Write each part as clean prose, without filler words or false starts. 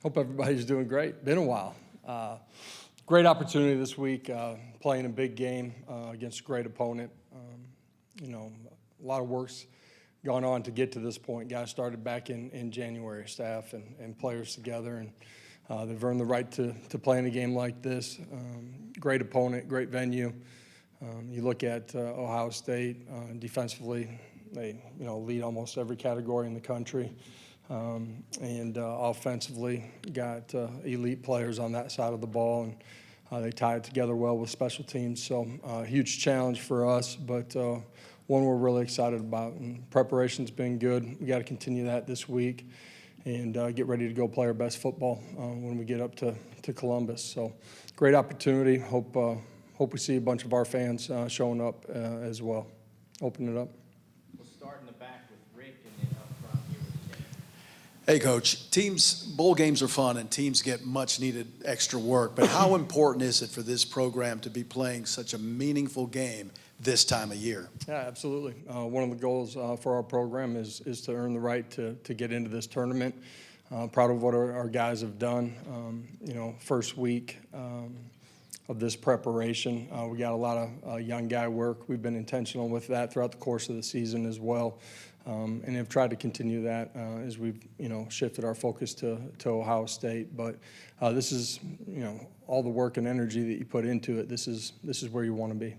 Hope everybody's doing great. Been a while. Great opportunity this week, playing a big game against a great opponent. A lot of work's gone on to get to this point. Guys started back in January, staff and players together, and they've earned the right to play in a game like this. Great opponent, great venue. You look at Ohio State defensively; they lead almost every category in the country, and offensively got elite players on that side of the ball, and they tie it together well with special teams. So huge challenge for us, but one we're really excited about. And preparation's been good. We got to continue that this week and get ready to go play our best football when we get up to Columbus. So great opportunity. Hope we see a bunch of our fans showing up as well. Open it up. We'll start in the back with Rick and then up front here with Jay. Hey, Coach, bowl games are fun and teams get much needed extra work, but how important is it for this program to be playing such a meaningful game this time of year? Yeah, absolutely. One of the goals for our program is to earn the right to get into this tournament. Proud of what our guys have done. First week of this preparation, we got a lot of young guy work. We've been intentional with that throughout the course of the season as well, and have tried to continue that as we've shifted our focus to Ohio State. But this is all the work and energy that you put into it. This is where you want to be.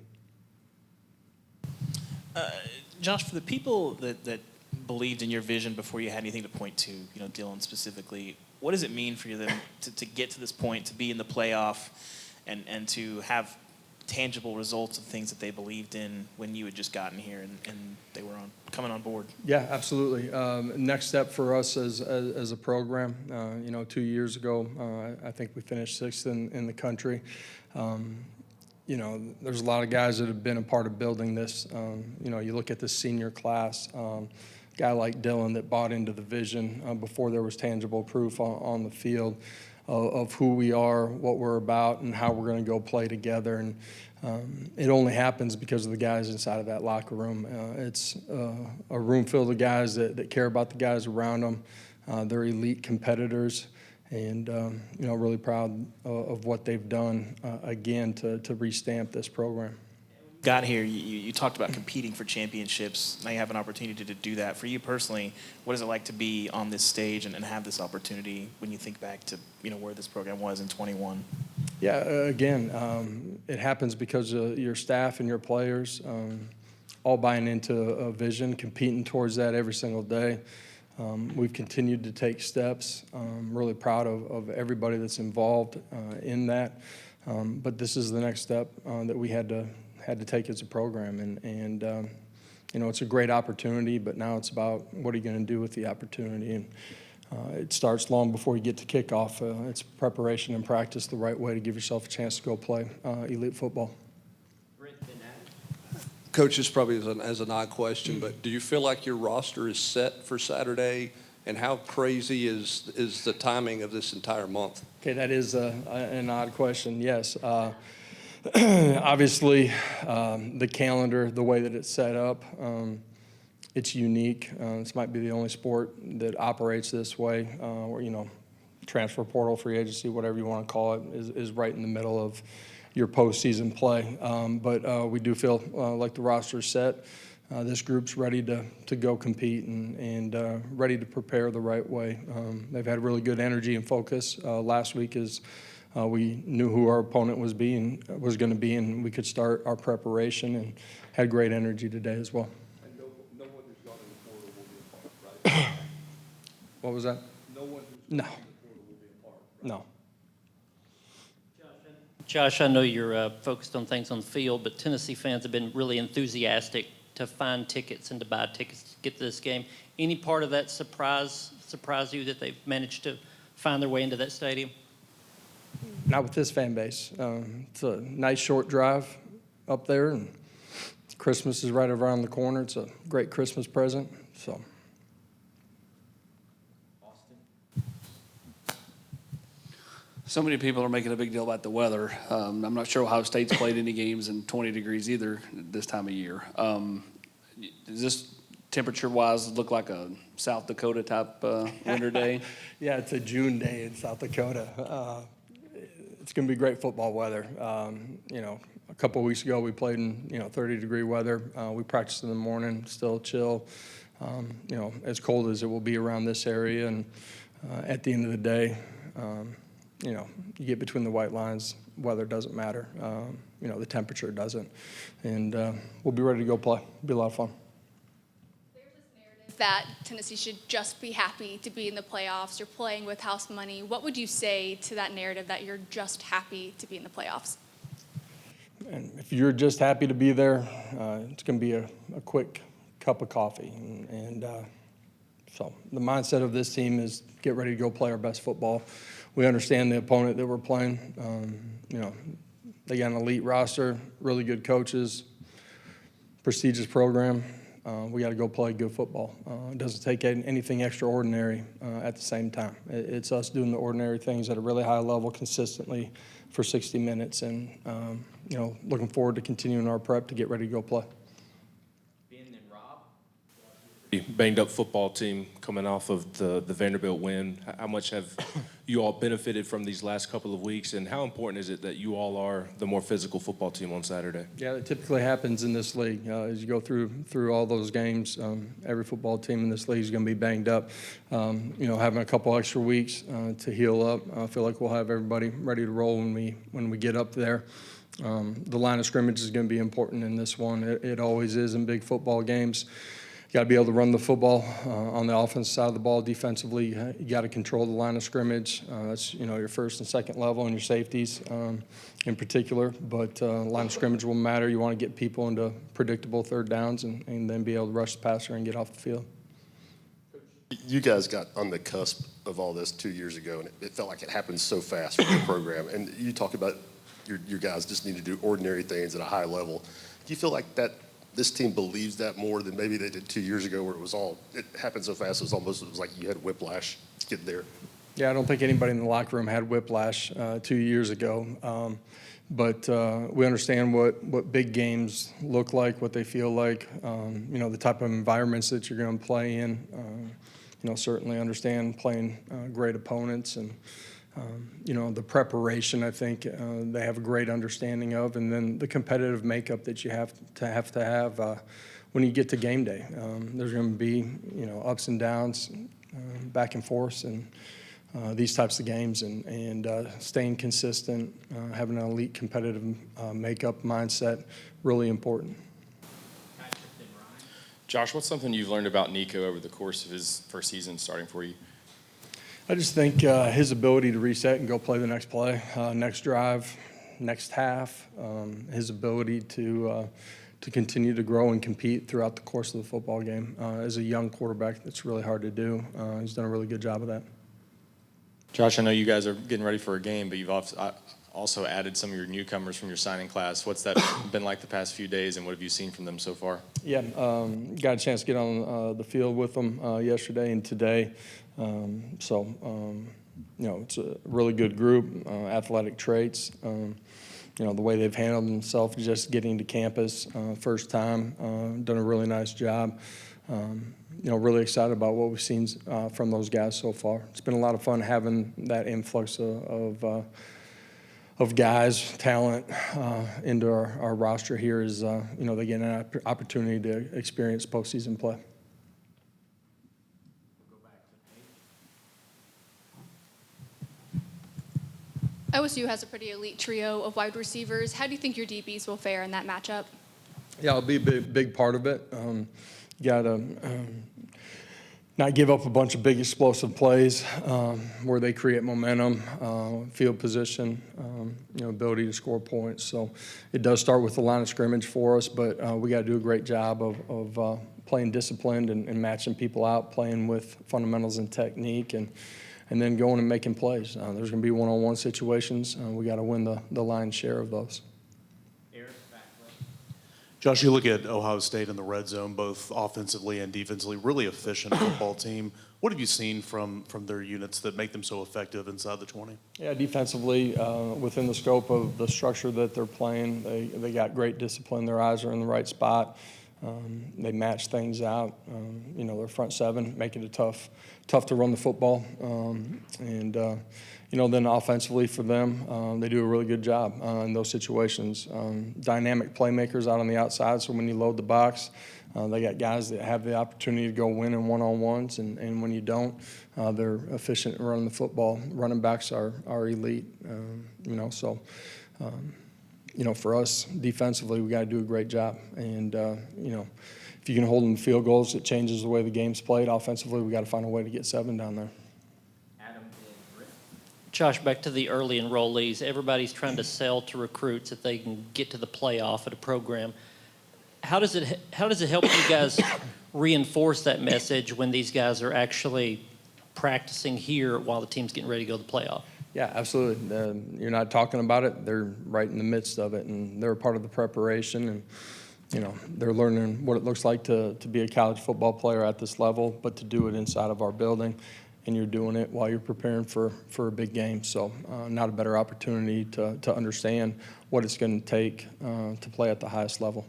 Josh, for the people that believed in your vision before you had anything to point to, Dylan specifically, what does it mean for you to get to this point, to be in the playoff, and to have tangible results of things that they believed in when you had just gotten here and they were coming on board? Yeah, absolutely. Next step for us as a program, 2 years ago, I think we finished sixth in the country. There's a lot of guys that have been a part of building this. You look at the senior class, guy like Dylan that bought into the vision before there was tangible proof on the field of who we are, what we're about, and how we're going to go play together. And it only happens because of the guys inside of that locker room. It's a room filled with guys that care about the guys around them. They're elite competitors. And, really proud of what they've done, again, to restamp this program. Got here, you talked about competing for championships. Now you have an opportunity to do that. For you personally, what is it like to be on this stage and have this opportunity when you think back to, where this program was in 21? Yeah, again, it happens because of your staff and your players all buying into a vision, competing towards that every single day. We've continued to take steps. I'm really proud of everybody that's involved in that. But this is the next step that we had to take as a program. And it's a great opportunity, but now it's about what are you going to do with the opportunity. And it starts long before you get to kickoff. It's preparation and practice the right way to give yourself a chance to go play elite football. Coach, this probably is an odd question, but do you feel like your roster is set for Saturday? And how crazy is the timing of this entire month? Okay, that is an odd question, yes. Obviously, the calendar, the way that it's set up, it's unique. This might be the only sport that operates this way, where, transfer portal, free agency, whatever you want to call it, is right in the middle of your postseason play. But we do feel like the roster's set. This group's ready to go compete and ready to prepare the right way. They've had really good energy and focus. Last week is we knew who our opponent was going to be, and we could start our preparation, and had great energy today as well. And no one who's gone in the portal will be a part, right? What was that? No one who's No. gone in the portal will be a part, right? No. Josh, I know you're focused on things on the field, but Tennessee fans have been really enthusiastic to find tickets and to buy tickets to get to this game. Any part of that surprise you that they've managed to find their way into that stadium? Not with this fan base. It's a nice short drive up there, and Christmas is right around the corner. It's a great Christmas present. So many people are making a big deal about the weather. I'm not sure Ohio State's played any games in 20 degrees either this time of year. Does this temperature-wise look like a South Dakota type winter day? Yeah, it's a June day in South Dakota. It's going to be great football weather. You know, a couple of weeks ago we played in 30-degree weather. We practiced in the morning, still chill. You know, as cold as it will be around this area, and at the end of the day, you know, you get between the white lines. Weather doesn't matter. You know, the temperature doesn't, and we'll be ready to go play. It'll be a lot of fun. That Tennessee should just be happy to be in the playoffs. You're playing with house money. What would you say to that narrative that you're just happy to be in the playoffs? And if you're just happy to be there, it's going to be a quick cup of coffee. So the mindset of this team is get ready to go play our best football. We understand the opponent that we're playing. You know, they got an elite roster, really good coaches, prestigious program. We got to go play good football. It doesn't take anything extraordinary at the same time. It's us doing the ordinary things at a really high level consistently for 60 minutes, and you know, looking forward to continuing our prep to get ready to go play. Banged up football team coming off of the Vanderbilt win. How much have you all benefited from these last couple of weeks, and how important is it that you all are the more physical football team on Saturday? Yeah, that typically happens in this league. As you go through all those games, every football team in this league is going to be banged up. You know, having a couple extra weeks to heal up, I feel like we'll have everybody ready to roll when we get up there. The line of scrimmage is going to be important in this one. It always is in big football games. You got to be able to run the football on the offensive side of the ball. Defensively, you got to control the line of scrimmage. That's your first and second level and your safeties in particular. But line of scrimmage will matter. You want to get people into predictable third downs and then be able to rush the passer and get off the field. You guys got on the cusp of all this 2 years ago, and it felt like it happened so fast for your program. And you talk about your guys just need to do ordinary things at a high level. Do you feel like this team believes that more than maybe they did 2 years ago, where it happened so fast it was like you had whiplash to get there? Yeah, I don't think anybody in the locker room had whiplash 2 years ago. But we understand what big games look like, what they feel like, you know, the type of environments that you're going to play in. You know, certainly understand playing great opponents, and you know, the preparation, I think they have a great understanding of, and then the competitive makeup that you have to have when you get to game day. There's going to be, you know, ups and downs, back and forth, and these types of games, and staying consistent, having an elite competitive makeup mindset, really important. Josh, what's something you've learned about Nico over the course of his first season starting for you? I just think his ability to reset and go play the next play, next drive, next half, his ability to continue to grow and compete throughout the course of the football game. As a young quarterback, that's really hard to do. He's done a really good job of that. Josh, I know you guys are getting ready for a game, but you've also added some of your newcomers from your signing class. What's that been like the past few days, and what have you seen from them so far? Yeah, got a chance to get on the field with them yesterday and today. You know, it's a really good group, athletic traits. You know, the way they've handled themselves just getting to campus first time, done a really nice job. You know, really excited about what we've seen from those guys so far. It's been a lot of fun having that influx of guys, talent into our roster here as, you know, they get an opportunity to experience postseason play. OSU has a pretty elite trio of wide receivers. How do you think your DBs will fare in that matchup? Yeah, it'll be a big part of it. You got to not give up a bunch of big explosive plays where they create momentum, field position, you know, ability to score points. So it does start with the line of scrimmage for us, but we got to do a great job of playing disciplined and matching people out, playing with fundamentals and technique, and then going and making plays. There's going to be one-on-one situations. We got to win the lion's share of those. Josh, you look at Ohio State in the red zone, both offensively and defensively, really efficient football team. What have you seen from their units that make them so effective inside the 20? Yeah, defensively, within the scope of the structure that they're playing, they got great discipline. Their eyes are in the right spot. They match things out. Their front seven make it tough to run the football. Then offensively for them, they do a really good job in those situations. Dynamic playmakers out on the outside, so when you load the box, they got guys that have the opportunity to go win in one-on-ones, and when you don't, they're efficient in running the football. Running backs are elite, for us, defensively, we got to do a great job. And, if you can hold them to field goals, it changes the way the game's played. Offensively, we got to find a way to get 7 down there. Josh, back to the early enrollees. Everybody's trying to sell to recruits that they can get to the playoff at a program. How does it help you guys reinforce that message when these guys are actually practicing here while the team's getting ready to go to the playoff? Yeah, absolutely. You're not talking about it. They're right in the midst of it, and they're a part of the preparation. And, they're learning what it looks like to be a college football player at this level, but to do it inside of our building. And you're doing it while you're preparing for a big game. So not a better opportunity to understand what it's going to take to play at the highest level.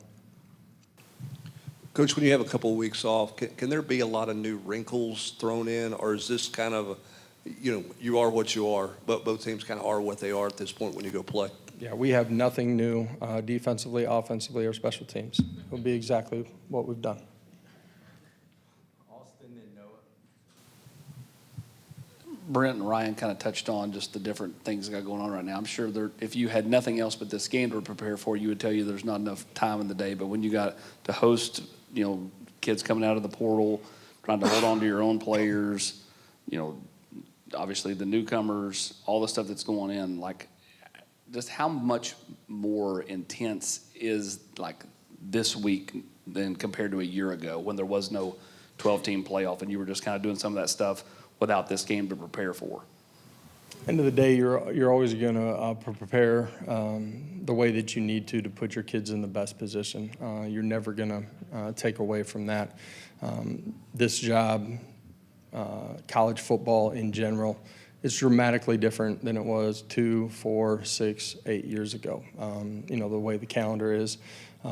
Coach, when you have a couple of weeks off, can there be a lot of new wrinkles thrown in, or is this kind of, you are what you are, but both teams kind of are what they are at this point when you go play? Yeah, we have nothing new defensively, offensively, or special teams. It'll be exactly what we've done. Brent and Ryan kind of touched on just the different things that got going on right now. I'm sure if you had nothing else but this game to prepare for, you would tell you there's not enough time in the day. But when you got to host, kids coming out of the portal, trying to hold on to your own players, obviously the newcomers, all the stuff that's going in, like, just how much more intense is like this week than compared to a year ago when there was no 12-team playoff and you were just kind of doing some of that stuff without this game to prepare for? End of the day, you're always going to prepare the way that you need to put your kids in the best position. You're never going to take away from that. This job, college football in general, is dramatically different than it was 2, 4, 6, 8 years ago. The way the calendar is,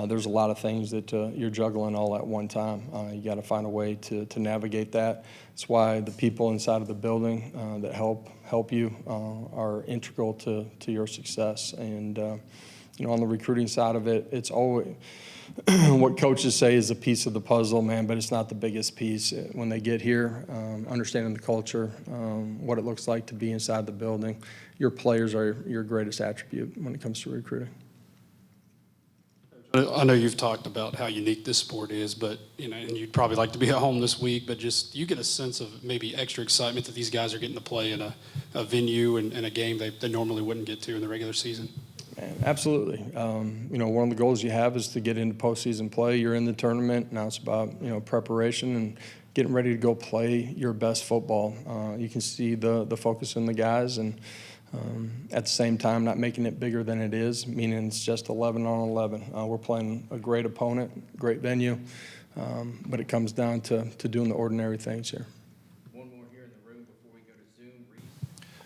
there's a lot of things that you're juggling all at one time. You got to find a way to navigate that. That's why the people inside of the building that help you are integral to your success. And on the recruiting side of it, it's always what coaches say is a piece of the puzzle, man, but it's not the biggest piece. When they get here, understanding the culture, what it looks like to be inside the building, your players are your greatest attribute when it comes to recruiting. I know you've talked about how unique this sport is, but and you'd probably like to be at home this week, but just you get a sense of maybe extra excitement that these guys are getting to play in a venue and a game they normally wouldn't get to in the regular season. Man, absolutely. One of the goals you have is to get into postseason play. You're in the tournament. Now it's about, preparation and getting ready to go play your best football. You can see the focus in the guys and at the same time not making it bigger than it is, meaning it's just 11 on 11. We're playing a great opponent, great venue, but it comes down to doing the ordinary things here. One more here in the room before we go to Zoom.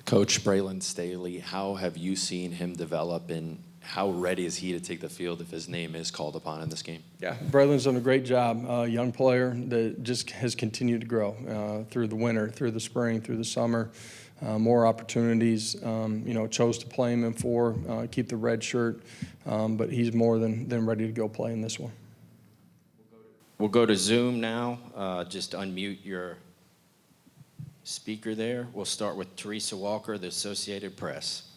Coach Braylon Staley, how have you seen him develop, and how ready is he to take the field if his name is called upon in this game? Yeah, Braylon's done a great job. Young player that just has continued to grow through the winter, through the spring, through the summer. More opportunities, chose to play him in 4, keep the red shirt, but he's more than ready to go play in this one. We'll go to Zoom now. Just unmute your speaker there. We'll start with Teresa Walker, the Associated Press.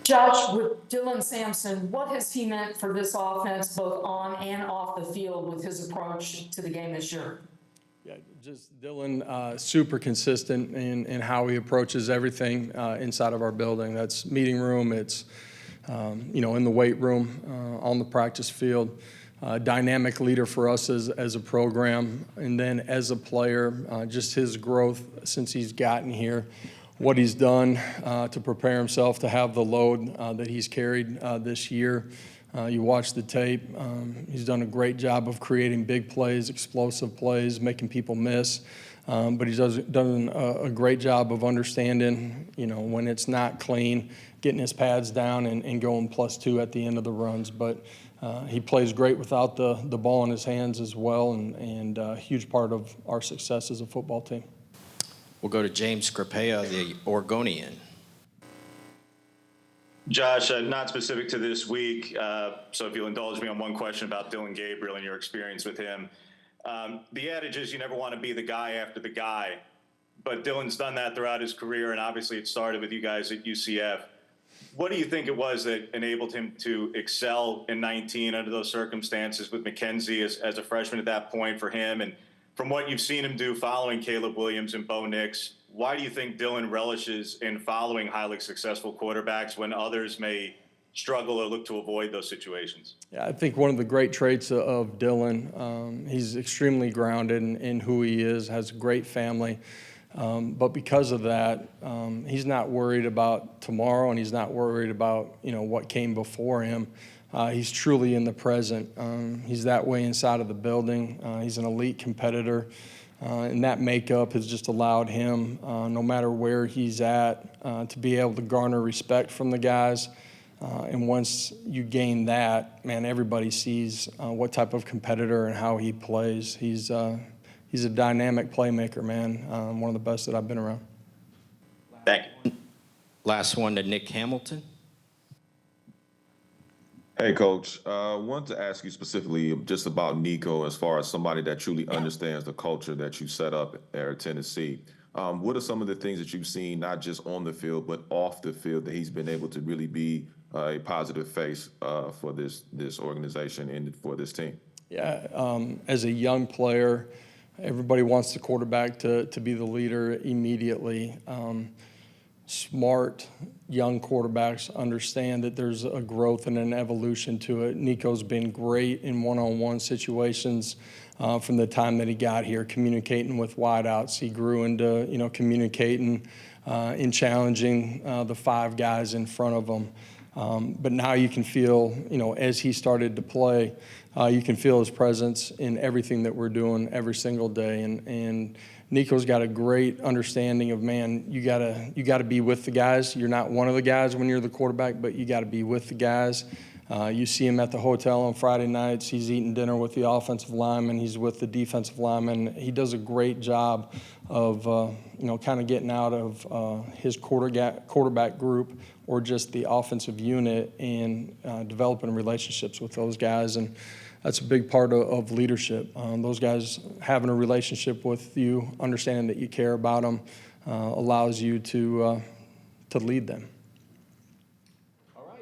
Josh, with Dylan Sampson, what has he meant for this offense, both on and off the field, with his approach to the game this year? Yeah, just Dylan, super consistent in how he approaches everything inside of our building. That's meeting room, it's, in the weight room, on the practice field. Dynamic leader for us as a program. And then as a player, just his growth since he's gotten here, what he's done to prepare himself to have the load that he's carried this year. You watch the tape. He's done a great job of creating big plays, explosive plays, making people miss. But he's done a great job of understanding, when it's not clean, getting his pads down and going +2 at the end of the runs. But he plays great without the ball in his hands as well, and a huge part of our success as a football team. We'll go to James Scripea, the Oregonian. Josh, not specific to this week, so if you'll indulge me on one question about Dylan Gabriel and your experience with him. The adage is you never want to be the guy after the guy, but Dylan's done that throughout his career, and obviously it started with you guys at UCF. What do you think it was that enabled him to excel in 19 under those circumstances with McKenzie as a freshman at that point for him? And from what you've seen him do following Caleb Williams and Bo Nix, why do you think Dylan relishes in following highly successful quarterbacks when others may struggle or look to avoid those situations? Yeah, I think one of the great traits of Dylan, he's extremely grounded in who he is, has a great family. But because of that, he's not worried about tomorrow, and he's not worried about what came before him. He's truly in the present. He's that way inside of the building. He's an elite competitor, and that makeup has just allowed him, no matter where he's at, to be able to garner respect from the guys. And once you gain that, man, everybody sees what type of competitor and how he plays. He's a dynamic playmaker, man. One of the best that I've been around. Thank you. Last one to Nick Hamilton. Hey, Coach. I wanted to ask you specifically just about Nico as far as somebody that truly understands the culture that you set up there at Tennessee. What are some of the things that you've seen, not just on the field, but off the field, that he's been able to really be a positive face for this organization and for this team? Yeah, as a young player, everybody wants the quarterback to be the leader immediately. Smart, young quarterbacks understand that there's a growth and an evolution to it. Nico's been great in one-on-one situations from the time that he got here, communicating with wideouts. He grew into, communicating and challenging the five guys in front of him. But now you can feel, as he started to play, you can feel his presence in everything that we're doing every single day. And Nico's got a great understanding of, man, you gotta be with the guys. You're not one of the guys when you're the quarterback, but you gotta be with the guys. You see him at the hotel on Friday nights. He's eating dinner with the offensive lineman. He's with the defensive lineman. He does a great job of, kind of getting out of his quarterback group or just the offensive unit and developing relationships with those guys. And that's a big part of leadership. Those guys having a relationship with you, understanding that you care about them, allows you to lead them.